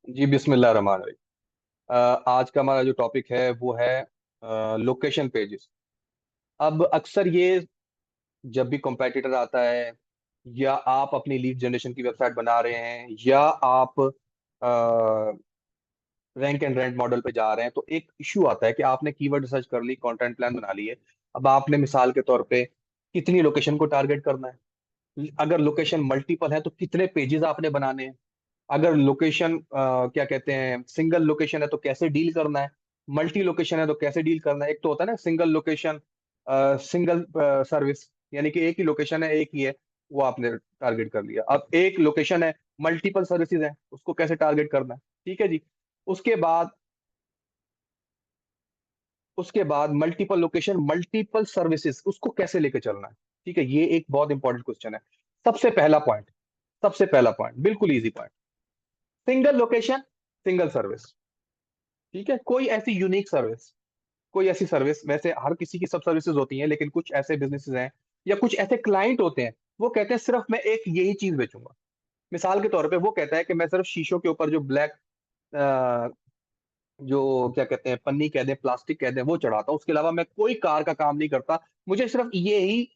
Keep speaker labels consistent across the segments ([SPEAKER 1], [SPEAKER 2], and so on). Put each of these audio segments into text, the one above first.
[SPEAKER 1] जी बिस्मिल्लाह रहमान रहीम। आज का हमारा जो टॉपिक है वो है लोकेशन पेजेस। अब अक्सर ये जब भी कॉम्पिटिटर आता है या आप अपनी लीड जनरेशन की वेबसाइट बना रहे हैं या आप रैंक एंड रेंट मॉडल पे जा रहे हैं तो एक इशू आता है कि आपने कीवर्ड रिसर्च कर ली, कंटेंट प्लान बना लिए। अब आपने मिसाल के तौर पे कितनी लोकेशन को टारगेट करना है, अगर लोकेशन मल्टीपल है तो कितने पेजेस आपने बनाने हैं, अगर लोकेशन क्या कहते हैं सिंगल लोकेशन है तो कैसे डील करना है, मल्टी लोकेशन है तो कैसे डील करना है। एक तो होता है ना सिंगल लोकेशन सिंगल सर्विस, यानी कि एक ही लोकेशन है, एक ही है, वो आपने टारगेट कर लिया। अब एक लोकेशन है, मल्टीपल सर्विसेज है, उसको कैसे टारगेट करना है। ठीक है जी। उसके बाद उसके बाद मल्टीपल लोकेशन मल्टीपल सर्विसेज, उसको कैसे लेके चलना है। ठीक है, ये एक बहुत इंपॉर्टेंट क्वेश्चन है। सबसे पहला पॉइंट सबसे पहला पॉइंट बिल्कुल easy point, single location single service. ठीक है, कोई ऐसी यूनिक सर्विस, कोई ऐसी सर्विस, वैसे हर किसी की सब सर्विसेज होती हैं लेकिन कुछ ऐसे बिजनेसेस हैं या कुछ ऐसे क्लाइंट होते हैं, वो कहते हैं सिर्फ मैं एक यही चीज बेचूंगा। मिसाल के तौर पे वो कहता है कि मैं सिर्फ शीशों के ऊपर जो ब्लैक, जो क्या कहते हैं पन्नी कह दें, प्लास्टिक कह दें, वो चढ़ाता हूं, उसके अलावा मैं कोई कार का काम नहीं करता, मुझे सिर्फ ये ही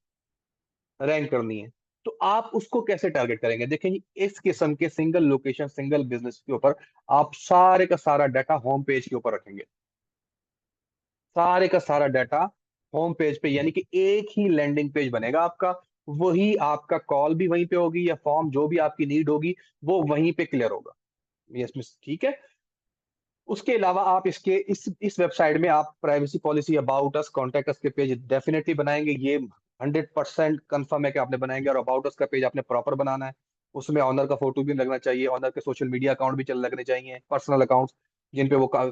[SPEAKER 1] रैंक करनी है। तो आप उसको कैसे टारगेट करेंगे। देखिए जी, इस किस्म के सिंगल लोकेशन सिंगल बिजनेस के ऊपर आप सारे का सारा डाटा होम पेज के ऊपर रखेंगे। सारे का सारा डाटा होम पेज पे, यानी कि एक ही लैंडिंग पेज बनेगा आपका। वही आपका कॉल भी वहीं पे होगी या फॉर्म जो भी आपकी नीड होगी वो वहीं पे क्लियर होगा। यस मिस, ठीक है। उसके अलावा आप इसके इस वेबसाइट में आप privacy policy, about us, contact us के पेज डेफिनेटली बनाएंगे। ये 100% कंफर्म है कि आपने बनाएंगे। और अबाउट अस का पेज आपने प्रॉपर बनाना है, उसमें ऑनर का फोटो भी लगना चाहिए, ऑनर के सोशल मीडिया अकाउंट भी चल लगने चाहिए, पर्सनल अकाउंट्स जिन पे वो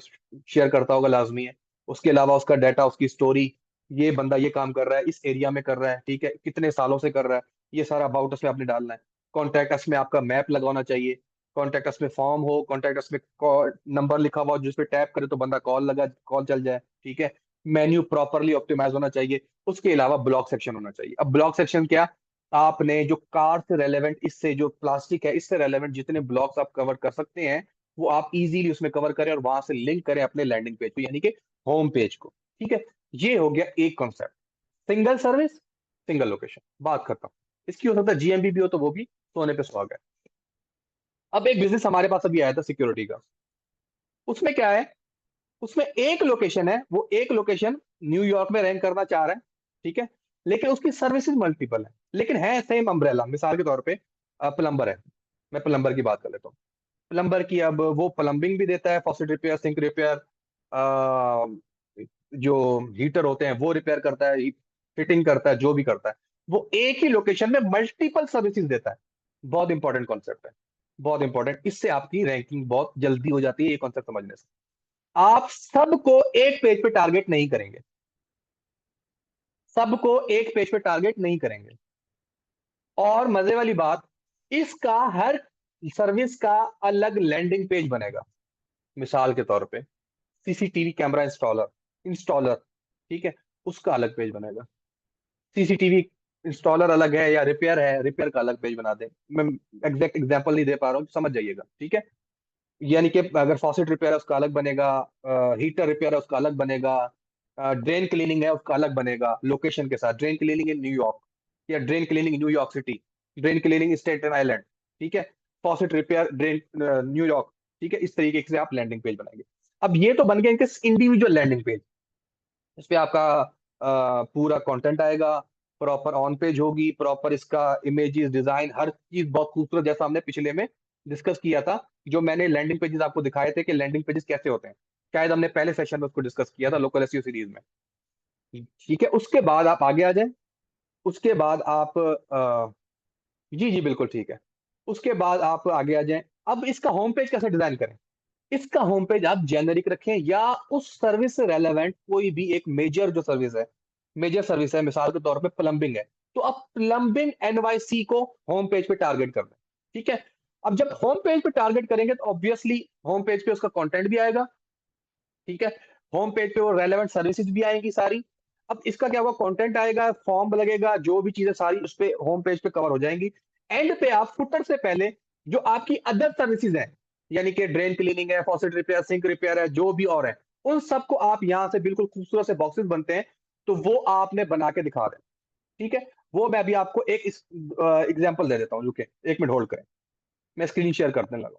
[SPEAKER 1] शेयर करता होगा, लाजमी है। उसके अलावा उसका डाटा, उसकी स्टोरी, ये बंदा ये काम कर रहा है, इस एरिया में कर रहा है, ठीक है, कितने सालों से कर रहा है, ये सारा अबाउट अस में आपने डालना है। कॉन्टैक्ट अस में आपका मैप लगाना चाहिए, कॉन्टैक्ट अस में फॉर्म हो, कॉन्टैक्ट अस में नंबर लिखा हुआ हो, जिस पे टैप करे तो बंदा कॉल चल जाए। ठीक है, मेन्यू प्रॉपरली ऑप्टिमाइज होना चाहिए। उसके अलावा ब्लॉग सेक्शन होना चाहिए। अब ब्लॉग सेक्शन क्या, आपने जो कार से रेलेवेंट, इससे जो प्लास्टिक है इससे रेलेवेंट जितने ब्लॉग्स आप कवर कर सकते हैं वो आप इजीली उसमें कवर करें और वहां से लिंक करें अपने लैंडिंग पेज को, यानी कि होम पेज को। ठीक है, ये हो गया एक concept, single service single location, बात खत्म। इसकी हो सकता है जीएमबी भी हो तो वो भी सोने पे सुहागा है। अब एक बिजनेस हमारे पास अभी आया था सिक्योरिटी का। उसमें क्या है, उसमें एक लोकेशन है, वो एक लोकेशन न्यूयॉर्क में रैंक करना चाह रहा है। ठीक है, लेकिन उसकी सर्विसेज मल्टीपल है, लेकिन है सेम अम्ब्रेला। मिसाल के तौर पे प्लम्बर है, मैं प्लम्बर की बात कर लेता हूँ। प्लम्बर की, अब वो प्लम्बिंग भी देता है, फॉसेट रिपेयर, सिंक रिपेयर, जो हीटर होते हैं वो रिपेयर करता है, फिटिंग करता है, जो भी करता है वो एक ही लोकेशन में मल्टीपल सर्विसेज देता है। बहुत इंपॉर्टेंट कॉन्सेप्ट है, बहुत इंपॉर्टेंट। इससे आपकी रैंकिंग बहुत जल्दी हो जाती है, ये कॉन्सेप्ट समझने से। आप सबको एक पेज पे टारगेट नहीं करेंगे, सबको एक पेज पे टारगेट नहीं करेंगे। और मजे वाली बात, इसका हर सर्विस का अलग लैंडिंग पेज बनेगा। मिसाल के तौर पे सीसीटीवी कैमरा इंस्टॉलर इंस्टॉलर ठीक है, उसका अलग पेज बनेगा। सीसीटीवी इंस्टॉलर अलग है या रिपेयर है, रिपेयर का अलग पेज बना दें। मैं एग्जैक्ट एग्जांपल नहीं दे पा रहा हूँ, समझ जाइएगा। ठीक है, यानी कि अगर फॉसेट रिपेयर है उसका अलग बनेगा, हीटर रिपेयर है उसका अलग बनेगा, ड्रेन क्लीनिंग है उसका अलग बनेगा लोकेशन के साथ, ड्रेन क्लीनिंग इन न्यूयॉर्क या drain cleaning New York city, drain cleaning Staten island. ठीक है, फॉसेट रिपेयर ड्रेन न्यूयॉर्क। ठीक है, इस तरीके से आप लैंडिंग पेज बनाएंगे। अब ये तो बन गया इनके इंडिविजुअल लैंडिंग पेज। इस पे आपका पूरा कंटेंट आएगा, प्रॉपर ऑन पेज होगी, प्रॉपर इसका इमेजेस, डिजाइन, हर चीज बहुत खूबसूरत, जैसा हमने पिछले में डिस्कस किया था। जो मैंने लैंडिंग पेजेस आपको दिखाए थे कि लैंडिंग पेजेस कैसे होते हैं, शायद हमने पहले सेशन में उसको डिस्कस किया था लोकल एसईओ सीरीज में। ठीक है, उसके बाद आप आगे आ जाएं। उसके बाद आप जी जी बिल्कुल ठीक है। उसके बाद आप आगे आ जाएं। अब इसका होम पेज कैसे डिजाइन करें। इसका होम पेज आप जेनरिक रखें या उस सर्विस से रेलेवेंट कोई भी एक मेजर जो सर्विस है, मेजर सर्विस है, मिसाल के तौर पे प्लम्बिंग है, तो आप प्लम्बिंग एनवाईसी को होम पेज पे टारगेट कर दें। ठीक है, अब जब होम पेज पे टारगेट करेंगे तो ऑब्वियसली होम पेज पे उसका कंटेंट भी आएगा। ठीक है, होम पेज पे वो रेलेवेंट सर्विसेज भी आएंगी सारी। अब इसका क्या होगा, कंटेंट आएगा, फॉर्म लगेगा, जो भी चीजें सारी उस पे होम पेज पे कवर हो जाएंगी। एंड पे आप फुटर से पहले जो आपकी अदर सर्विसेज हैं, यानी कि ड्रेन क्लीनिंग है, फॉसेट रिपेयर, सिंक रिपेयर है, जो भी और है, उन सबको आप यहाँ से बिल्कुल खूबसूरत से बॉक्सेस बनते हैं, तो वो आपने बना के दिखा दें। ठीक है, वो मैं अभी आपको एक एग्जांपल दे देता हूँ, रुके 1 मिनट होल्ड करें, मैं स्क्रीन शेयर करने लगा।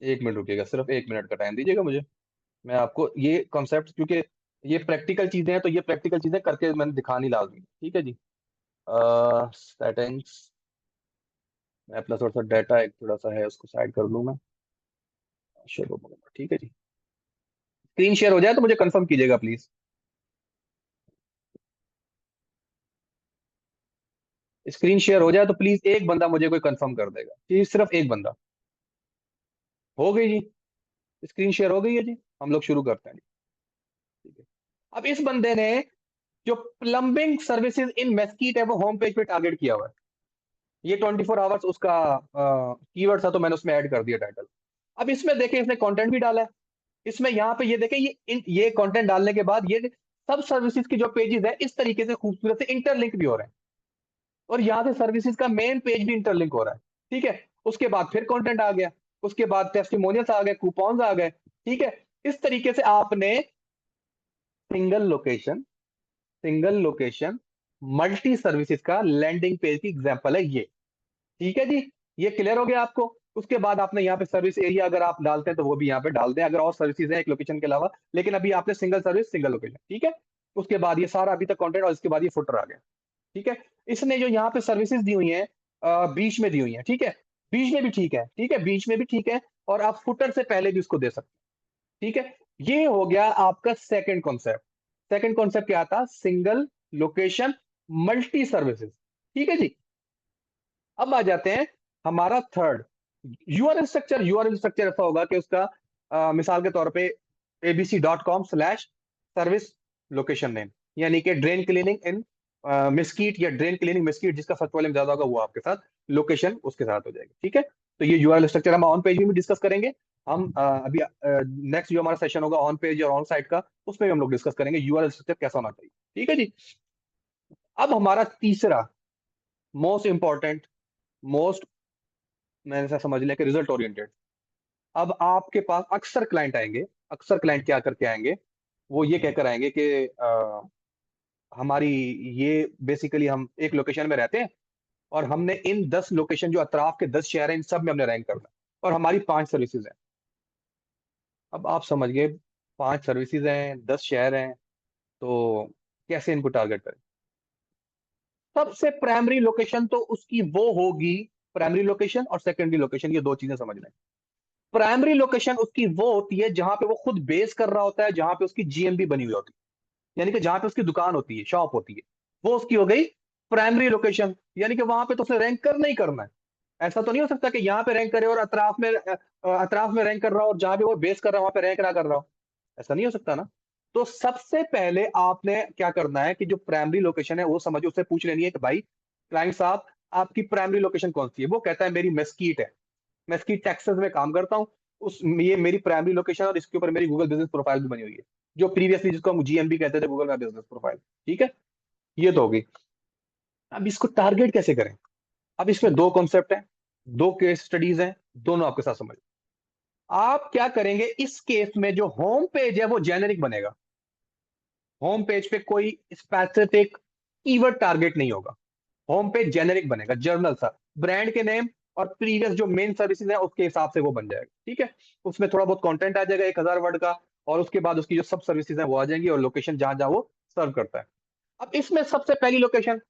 [SPEAKER 1] 1 मिनट रुकिएगा, सिर्फ 1 मिनट का टाइम दीजिएगा मुझे। मैं आपको ये कॉन्सेप्ट, क्योंकि ये प्रैक्टिकल चीजें हैं, तो ये प्रैक्टिकल चीजें करके मैंने दिखानी लाजमी है। ठीक है जी। सेटिंग्स, मैं अपना थोड़ा सा डाटा एक थोड़ा सा है उसको साइड कर लूँ मैं। चलो, ठीक है जी। स्क्रीन शेयर हो जाए तो मुझे कंफर्म कीजिएगा प्लीज। स्क्रीन शेयर हो जाए तो प्लीज एक बंदा मुझे कोई कंफर्म कर देगा, प्लीज, सिर्फ एक बंदा। हो गई जी, स्क्रीन शेयर हो गई है जी। हम लोग शुरू करते हैं जी। ठीक है, अब इस बंदे ने जो प्लम्बिंग सर्विसेज इन मेस्कीट है वो होम पेज पे टारगेट किया हुआ है। ये 24 आवर्स उसका कीवर्ड था, तो मैंने उसमें ऐड कर दिया टाइटल। अब इसमें देखें, इसने कंटेंट भी डाला है। इसमें यहाँ पे ये देखें, ये कंटेंट डालने के बाद ये सब सर्विसेज के जो पेजेस है इस तरीके से खूबसूरत से इंटरलिंक भी हो रहे हैं, और यहाँ से सर्विसेज का मेन पेज भी इंटरलिंक हो रहा है। ठीक है, उसके बाद फिर कंटेंट आ गया, उसके बाद टेस्टिमोनियल्स आ गए, कूपन्स आ गए। ठीक है, इस तरीके से आपने single location, single location multi services का लैंडिंग पेज की एग्जांपल है ये। ठीक है जी, ये क्लियर हो गया आपको। उसके बाद आपने यहाँ पे सर्विस एरिया अगर आप डालते हैं तो वो भी यहाँ पे डाल दें, अगर और सर्विसेज है एक लोकेशन के अलावा, लेकिन अभी आपने सिंगल सर्विस सिंगल लोकेशन। ठीक है, उसके बाद ये सारा अभी तक कंटेंट, और इसके बाद ये फुटर आ गया। ठीक है, इसने जो यहाँ पे सर्विसेज दी हुई है बीच में दी हुई है। ठीक है, बीच में भी ठीक है, ठीक है, बीच में भी ठीक है, और आप फुटर से पहले भी उसको दे सकते हैं। ठीक है, ये हो गया आपका सेकंड कॉन्सेप्ट। सेकंड कॉन्सेप्ट क्या था? Single location multi services. ठीक है जी। अब आ जाते हैं हमारा third, URL structure. URL structure ऐसा होगा कि उसका मिसाल के तौर पे abc.com/सर्विस लोकेशन नेम, यानी कि ड्रेन क्लीनिंग इन मिस्कीट, या ड्रेन क्लीनिंग मिस्कीट, जिसका सर्च वॉल्यूम ज्यादा होगा वो आपके साथ लोकेशन उसके साथ हो जाएगी। ठीक है, तो ये यूआरएल स्ट्रक्चर हम ऑन पेज में भी डिस्कस करेंगे। हम अभी नेक्स्ट जो हमारा सेशन होगा ऑन पेज और ऑन साइट का, उसमें भी हम लोग डिस्कस करेंगे यूआरएल स्ट्रक्चर कैसा होना चाहिए। ठीक है जी। अब हमारा तीसरा मोस्ट इंपॉर्टेंट, मोस्ट, मैंने ऐसा समझ लिया कि रिजल्ट ओरिएंटेड। अब आपके पास अक्सर क्लाइंट आएंगे, अक्सर क्लाइंट क्या करके आएंगे, वो ये कहकर आएंगे कि हमारी ये बेसिकली हम एक लोकेशन में रहते हैं, और हमने इन 10 लोकेशन जो अतराफ के 10 शहर हैं इन सब में हमने रैंक करना है, और हमारी 5 सर्विसेज हैं। अब आप समझ गए, 5 सर्विसेज हैं, 10 शहर हैं, तो कैसे इनको टारगेट करें? सबसे प्राइमरी लोकेशन तो उसकी वो होगी, प्राइमरी लोकेशन और सेकेंडरी लोकेशन, ये दो चीजें समझना है। प्राइमरी लोकेशन उसकी वो होती है जहां पे वो खुद बेस कर रहा होता है, जहां पे उसकी जीएमबी बनी हुई होती है, यानी कि जहां पे उसकी दुकान होती है, शॉप होती है, वो उसकी हो गई प्राइमरी लोकेशन। यानी कि वहां पे तो उसने रैंक करना ही करना है। ऐसा तो नहीं हो सकता कि यहाँ पे रैंक करे और अतराफ में रैंक कर रहा हो, और जहां पे वो बेस कर रहा है वहां पे रैंक ना कर रहा हो। ऐसा नहीं हो सकता ना। तो सबसे पहले आपने क्या करना है कि जो प्राइमरी लोकेशन है वो समझो, उससे पूछ लेनी है कि भाई क्लाइंट साहब, आपकी प्राइमरी लोकेशन कौन सी है? वो कहता है मेरी मेस्कीट है, मैं इसकी टेक्सास में काम करता हूँ, उस ये मेरी प्राइमरी लोकेशन, और इसके ऊपर मेरी गूगल बिजनेस प्रोफाइल भी बनी हुई है, जो प्रीवियसली जिसको हम जीएमबी कहते थे, गूगल माई बिजनेस प्रोफाइल। ठीक है, ये तो होगी। अब इसको टारगेट कैसे करें? अब इसमें दो कॉन्सेप्ट है, दो केस स्टडीज हैं, दोनों आपके साथ समझ। आप क्या करेंगे इस केस में? जो होम पेज है वो जेनेरिक बनेगा, होम पेज पे कोई स्पेसिफिक कीवर्ड टारगेट नहीं होगा। होम पेज जेनेरिक बनेगा, जर्नल सा, ब्रांड के नेम और प्रीवियस जो मेन सर्विसेज है उसके हिसाब से वो बन जाएगा। ठीक है, उसमें थोड़ा बहुत कंटेंट आ जाएगा 1,000 वर्ड का, और उसके बाद उसकी जो सब सर्विसेज है वो आ जाएंगी, और लोकेशन जहां जहां वो सर्व करता है। अब इसमें सबसे पहली लोकेशन,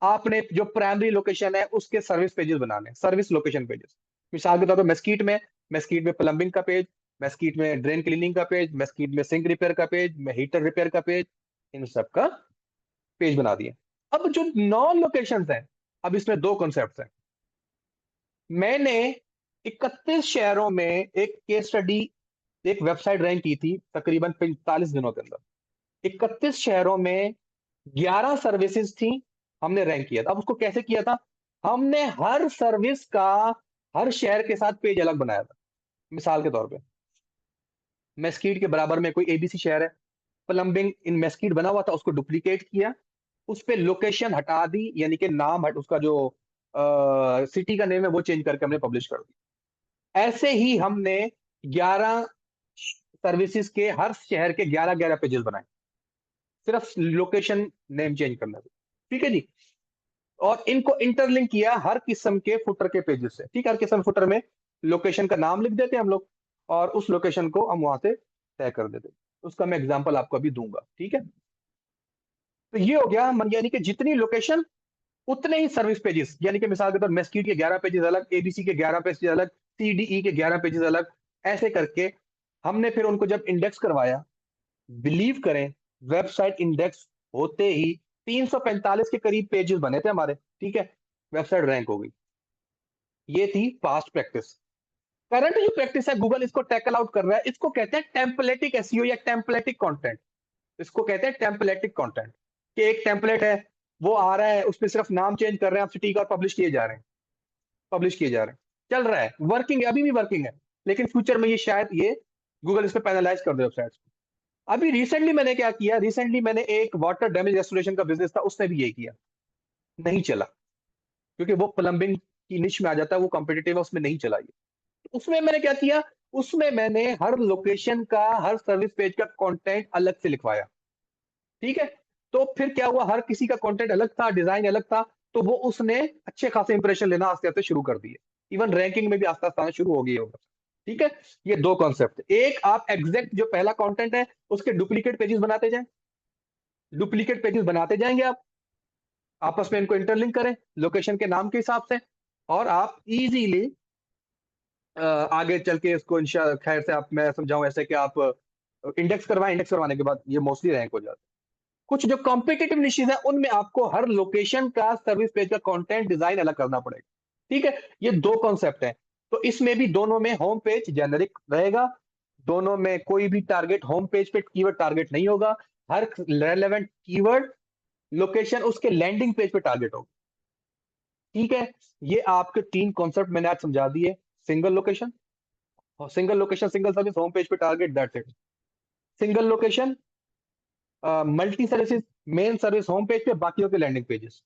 [SPEAKER 1] आपने जो प्राइमरी लोकेशन है उसके सर्विस पेजेस बनाने, सर्विस लोकेशन पेजेस। मिसाल के तौर पर मेस्कीट में, मेस्कीट में प्लम्बिंग का पेज, मेस्कीट में ड्रेन क्लीनिंग का पेज, मेस्कीट में सिंक रिपेयर का पेज, में हीटर रिपेयर का पेज, इन सब का पेज बना दिए। अब जो नॉन लोकेशंस हैं, अब इसमें दो कॉन्सेप्ट्स हैं। मैंने 31 शहरों में एक केस स्टडी, एक वेबसाइट रैंक की थी तकरीबन 45 दिनों के अंदर। 31 शहरों में 11 सर्विसेज थी, हमने रैंक किया था। अब उसको कैसे किया था? हमने हर सर्विस का हर शहर के साथ पेज अलग बनाया था। मिसाल के तौर पे मेस्कीट के बराबर में कोई एबीसी शहर है, प्लम्बिंग इन मेस्कीट बना हुआ था, उसको डुप्लीकेट किया, उस पे लोकेशन हटा दी, यानी कि नाम हट, उसका जो सिटी का नेम है वो चेंज करके हमने पब्लिश कर दिया। ऐसे ही हमने 11 सर्विसेज के हर शहर के 11-11 पेजेस बनाए, सिर्फ लोकेशन नेम चेंज करना था। ठीक है जी। और इनको इंटरलिंक किया हर किस्म के फुटर के पेजेस से। ठीक है, हर किस्म फुटर में लोकेशन का नाम लिख देते हैं हम लोग, और उस लोकेशन को हम वहां से तय कर देते हैं। उसका मैं एग्जांपल आपको अभी दूंगा। ठीक है, तो ये हो गया यानी कि जितनी लोकेशन उतने ही सर्विस पेजेस, यानी कि मिसाल के तौर मेस्कीट के 11 पेजेस अलग, एबीसी के 11 पेजेस अलग, सीडीई के 11 पेजेस अलग, ऐसे करके हमने फिर उनको जब इंडेक्स करवाया, बिलीव करें वेबसाइट इंडेक्स होते ही 345 के करीब पेजेस बने थे हमारे। ठीक है, वेबसाइट रैंक हो गई। ये थी पास्ट प्रैक्टिस। करंट जो प्रैक्टिस है, गूगल इसको टैकल आउट कर रहा है, इसको कहते हैं टेम्पलेटिक एसईओ या टेम्पलेटिक कंटेंट। इसको कहते हैं टेम्पलेटिक कंटेंट, कि एक टेम्पलेट है, वो आ रहा है, उसमें सिर्फ नाम चेंज कर रहे हैं आप, सिटी का, और पब्लिश किए जा रहे हैं, पब्लिश किए जा रहे हैं, चल रहा है, वर्किंग है, अभी भी वर्किंग है। लेकिन फ्यूचर में ये शायद ये गूगल इस पे पैनलाइज कर दे वेबसाइट्स को। अभी रिसेंटली मैंने क्या किया, रिसेंटली मैंने एक वाटर डैमेज रेस्टोरेशन का बिजनेस था, उसने भी ये किया, नहीं चला, क्योंकि वो प्लम्बिंग की निश में आ जाता है, वो कॉम्पिटिटिव है, उसमें नहीं चला ये। तो उसमें मैंने क्या किया, उसमें मैंने हर लोकेशन का, हर सर्विस पेज का कंटेंट अलग से लिखवाया। ठीक है, तो फिर क्या हुआ, हर किसी का कंटेंट अलग था, डिजाइन अलग था, तो वो उसने अच्छे खासे इंप्रेशन लेना आस्ते आस्ते शुरू कर दिए। इवन रैंकिंग में भी आस्ते आस्ते आना शुरू हो गई होगा। ठीक है, ये दो कॉन्सेप्ट, एक आप एग्जैक्ट जो पहला कंटेंट है उसके डुप्लीकेट पेजेस बनाते जाएं, डुप्लीकेट पेजेस बनाते जाएंगे आप, आपस में इनको इंटरलिंक करें लोकेशन के नाम के हिसाब से, और आप इजीली आगे चल के इसको इंशा खैर से आप, मैं समझाऊं ऐसे कि आप इंडेक्स करवाएं, इंडेक्स करवाने के बाद ये मोस्टली रैंक हो जाता है। कुछ जो कॉम्पिटिटिव निशेज है उनमें आपको हर लोकेशन का, सर्विस पेज का कंटेंट डिजाइन अलग करना पड़ेगा। ठीक है, ये दो कॉन्सेप्ट हैं। तो इसमें भी दोनों में होम पेज जेनरिक रहेगा, दोनों में कोई भी टारगेट होम पेज पे कीवर्ड टारगेट नहीं होगा, हर रेलेवेंट कीवर्ड लोकेशन उसके लैंडिंग पेज पे टारगेट होगा। ठीक है, ये आपके तीन कॉन्सेप्ट मैंने आज समझा दिए। Single location, single location, single service, home page पे target, that's it. Single location, multi services, main service home page पे, बाकियों के landing pages.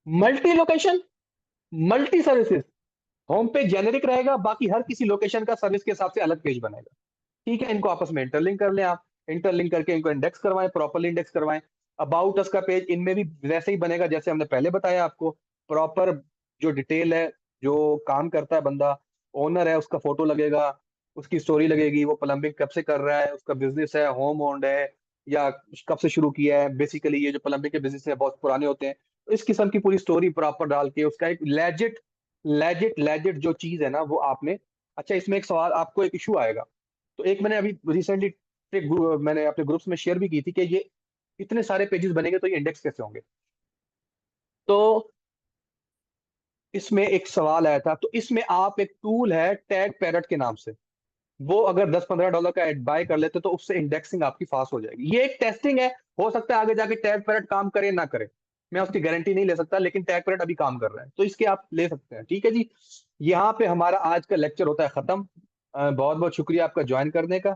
[SPEAKER 1] Multi location, multi services, home page generic रहेगा, बाकी हर किसी लोकेशन का सर्विस के हिसाब से अलग पेज बनेगा। ठीक है, इनको आपस में इंटरलिंक कर लें आप, इंटरलिंक करके इनको इंडेक्स करवाएं, प्रॉपरली इंडेक्स करवाएं। अबाउट अस का पेज इनमें भी वैसे ही बनेगा जैसे हमने पहले बताया आपको, प्रॉपर जो डिटेल है, जो काम करता है बंदा, ओनर है, उसका फोटो लगेगा, उसकी स्टोरी लगेगी, वो प्लम्बिंग कब से कर रहा है, उसका बिजनेस है, होम ओन्ड है या कब से शुरू किया है। बेसिकली ये जो प्लम्बिंग के बिजनेस है बहुत पुराने होते हैं, तो इस किस्म की पूरी स्टोरी प्रॉपर डाल के उसका एक लेजिट लेजिट लेजिट जो चीज है ना वो आपने। अच्छा, इसमें एक सवाल, आपको एक इशू आएगा, तो एक मैंने अभी रिसेंटली मैंने अपने ग्रुप्स में शेयर भी की थी कि ये इतने सारे पेजेस बनेंगे तो ये इंडेक्स कैसे होंगे। तो इसमें एक सवाल आया था, तो इसमें आप, एक टूल है टैग पैरट के नाम से, वो अगर $10-15 का एड बाय कर लेते तो उससे इंडेक्सिंग आपकी फास्ट हो जाएगी। ये एक टेस्टिंग है, हो सकता है आगे जाके टैग पैरट काम करे ना करे, मैं उसकी गारंटी नहीं ले सकता, लेकिन टैग पैरट अभी काम कर रहा है, तो इसके आप ले सकते हैं। ठीक है जी, यहाँ पे हमारा आज का लेक्चर होता है खत्म। बहुत बहुत शुक्रिया आपका ज्वाइन करने का।